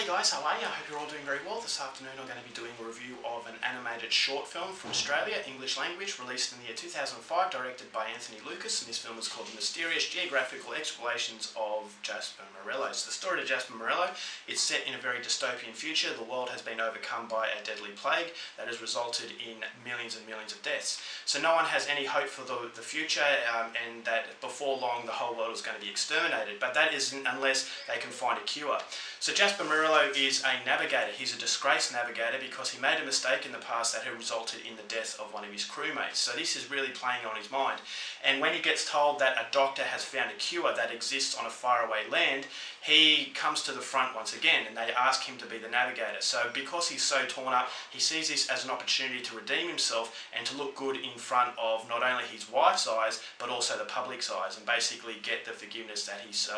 Hey guys, how are you? I hope you're all doing very well. This afternoon I'm going to be doing a review of an animated short film from Australia, English language, released in the year 2005, directed by Anthony Lucas, and this film is called The Mysterious Geographical Explorations of Jasper Morello. So the story of Jasper Morello, it's set in a very dystopian future. The world has been overcome by a deadly plague that has resulted in millions and millions of deaths. So no one has any hope for the future, and that before long the whole world is going to be exterminated, but that isn't unless they can find a cure. So Jasper Morello is a navigator. He's a disgraced navigator because he made a mistake in the past that had resulted in the death of one of his crewmates. So this is really playing on his mind. And when he gets told that a doctor has found a cure that exists on a faraway land, he comes to the front once again and they ask him to be the navigator. So because he's so torn up, he sees this as an opportunity to redeem himself and to look good in front of not only his wife's eyes but also the public's eyes, and basically get the forgiveness that he's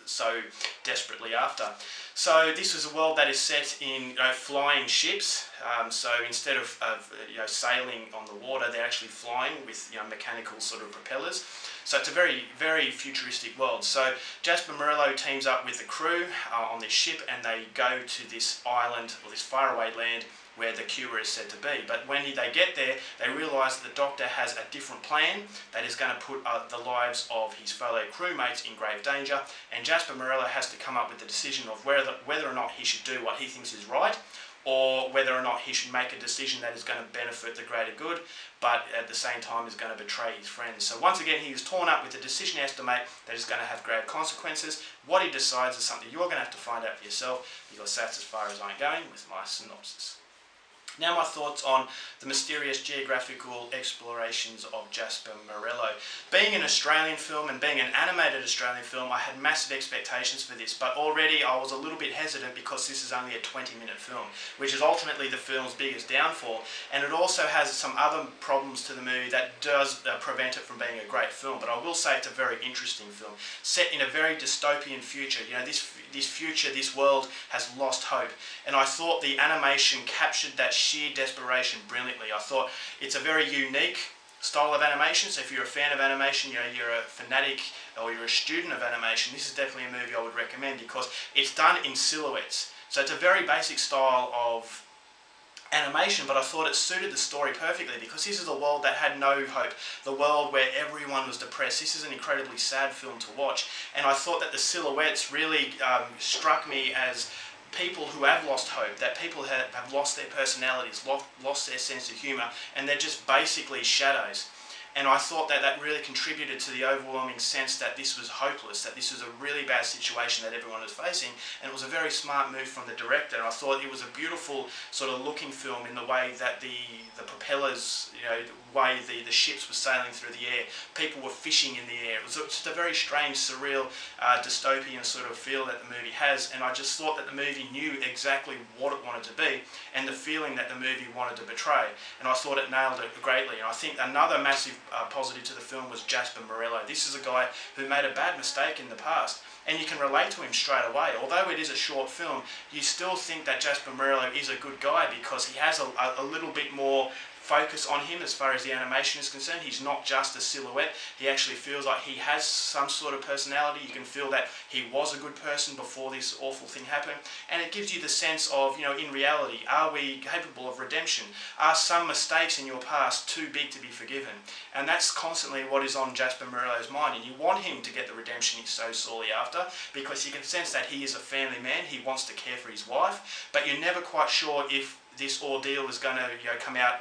so desperately after. So this is a world that is set in flying ships. So instead of sailing on the water, they're actually flying with mechanical sort of propellers. So it's a very, very futuristic world. So Jasper Morello teams up with the crew on this ship, and they go to this island or this faraway land where the cure is said to be. But when they get there, they realise that the doctor has a different plan that is going to put the lives of his fellow crewmates in grave danger, and Jasper Morello has to come up with the decision of whether or not he should do what he thinks is right, or whether or not he should make a decision that is going to benefit the greater good, but at the same time is going to betray his friends. So once again, he is torn up with a decision he has to make that is going to have grave consequences. What he decides is something you're going to have to find out for yourself, because that's as far as I'm going with my synopsis. Now my thoughts on the mysterious geographical explorations of Jasper Morello. Being an Australian film and being an animated Australian film, I had massive expectations for this, but already I was a little bit hesitant because this is only a 20-minute film, which is ultimately the film's biggest downfall, and it also has some other problems to the movie that does prevent it from being a great film. But I will say it's a very interesting film, set in a very dystopian future. This future, this world has lost hope, and I thought the animation captured that sheer desperation brilliantly. I thought it's a very unique style of animation, so if you're a fan of animation, you're a fanatic or you're a student of animation, this is definitely a movie I would recommend because it's done in silhouettes. So it's a very basic style of animation, but I thought it suited the story perfectly because this is a world that had no hope, the world where everyone was depressed. This is an incredibly sad film to watch, and I thought that the silhouettes really struck me as people who have lost hope, that people have lost their personalities, lost their sense of humour, and they're just basically shadows. And I thought that that really contributed to the overwhelming sense that this was hopeless, that this was a really bad situation that everyone was facing, and it was a very smart move from the director. And I thought it was a beautiful sort of looking film in the way that the propellers, the way the ships were sailing through the air, people were fishing in the air. It was just a very strange, surreal, dystopian sort of feel that the movie has, and I just thought that the movie knew exactly what it wanted to be and the feeling that the movie wanted to portray, and I thought it nailed it greatly. And I think another massive positive to the film was Jasper Morello. This is a guy who made a bad mistake in the past, and you can relate to him straight away. Although it is a short film, you still think that Jasper Morello is a good guy because he has a little bit more focus on him as far as the animation is concerned. He's not just a silhouette. He actually feels like he has some sort of personality. You can feel that he was a good person before this awful thing happened, and it gives you the sense of, in reality, are we capable of redemption? Are some mistakes in your past too big to be forgiven? And that's constantly what is on Jasper Morello's mind, and you want him to get the redemption he's so sorely after, because you can sense that he is a family man. He wants to care for his wife, but you're never quite sure if this ordeal is going to come out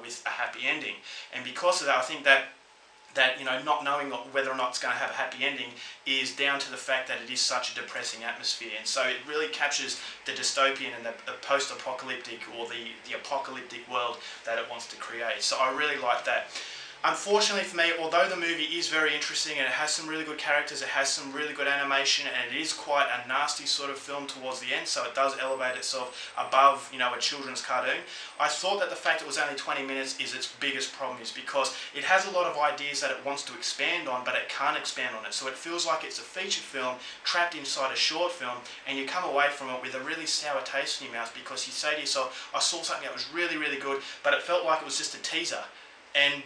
with a happy ending. And because of that, I think that not knowing whether or not it's going to have a happy ending is down to the fact that it is such a depressing atmosphere. And so it really captures the dystopian and the post-apocalyptic or the apocalyptic world that it wants to create. So I really like that. Unfortunately for me, although the movie is very interesting and it has some really good characters, it has some really good animation, and it is quite a nasty sort of film towards the end, so it does elevate itself above, a children's cartoon, I thought that the fact it was only 20 minutes is its biggest problem, is because it has a lot of ideas that it wants to expand on, but it can't expand on it. So it feels like it's a feature film trapped inside a short film, and you come away from it with a really sour taste in your mouth because you say to yourself, I saw something that was really, really good, but it felt like it was just a teaser.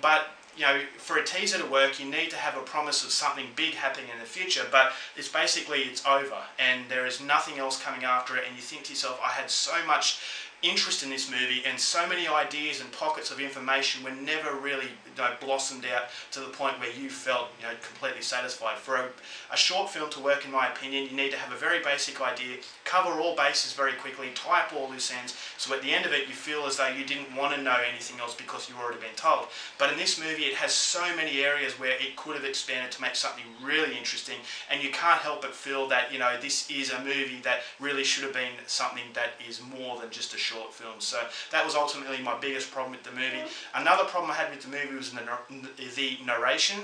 But you know, for a teaser to work, you need to have a promise of something big happening in the future, but it's over and there is nothing else coming after it, and you think to yourself, I had so much interest in this movie and so many ideas and pockets of information were never really, you know, blossomed out to the point where you felt, you know, completely satisfied. For a short film to work, in my opinion, you need to have a very basic idea, cover all bases very quickly, tie up all loose ends, so at the end of it you feel as though you didn't want to know anything else because you've already been told. But in this movie it has so many areas where it could have expanded to make something really interesting, and you can't help but feel that, you know, this is a movie that really should have been something that is more than just a short film. So that was ultimately my biggest problem with the movie. Another problem I had with the movie was the narration.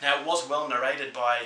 Now, it was well narrated by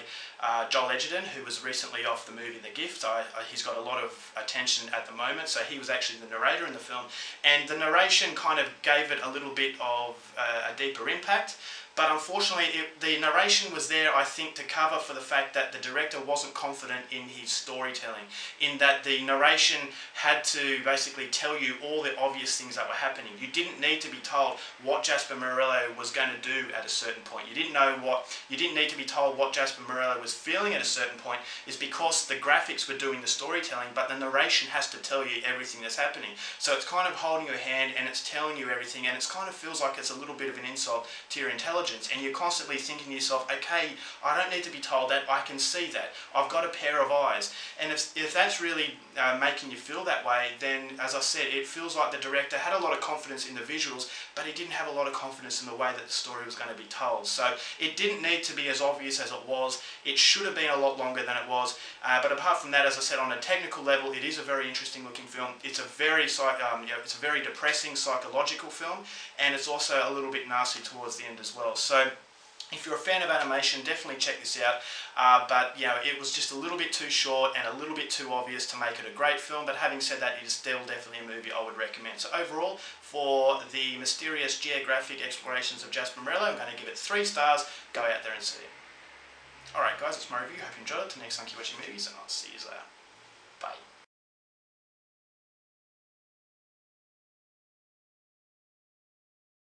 Joel Edgerton, who was recently off the movie The Gift. He's got a lot of attention at the moment, so he was actually the narrator in the film. And the narration kind of gave it a little bit of a deeper impact. But unfortunately, the narration was there, I think, to cover for the fact that the director wasn't confident in his storytelling, in that the narration had to basically tell you all the obvious things that were happening. You didn't need to be told what Jasper Morello was going to do at a certain point. You didn't need to be told what Jasper Morello was feeling at a certain point. It's because the graphics were doing the storytelling, but the narration has to tell you everything that's happening. So it's kind of holding your hand and it's telling you everything, and it kind of feels like it's a little bit of an insult to your intelligence. And you're constantly thinking to yourself, okay, I don't need to be told that, I can see that, I've got a pair of eyes. And if that's really making you feel that way, then as I said, it feels like the director had a lot of confidence in the visuals, but he didn't have a lot of confidence in the way that the story was going to be told. So it didn't need to be as obvious as it was. It should have been a lot longer than it was. But apart from that, as I said, on a technical level, it is a very interesting looking film. It's a very, it's a very depressing psychological film, and it's also a little bit nasty towards the end as well. So if you're a fan of animation, definitely check this out. But you know, it was just a little bit too short and a little bit too obvious to make it a great film. But having said that, it is still definitely a movie I would recommend. So overall, for the mysterious geographic explorations of Jasper Morello, I'm going to give it 3 stars. Go out there and see it. Alright guys, that's my review. Hope you enjoyed it. Till next time, keep watching movies, and I'll see you later. Bye.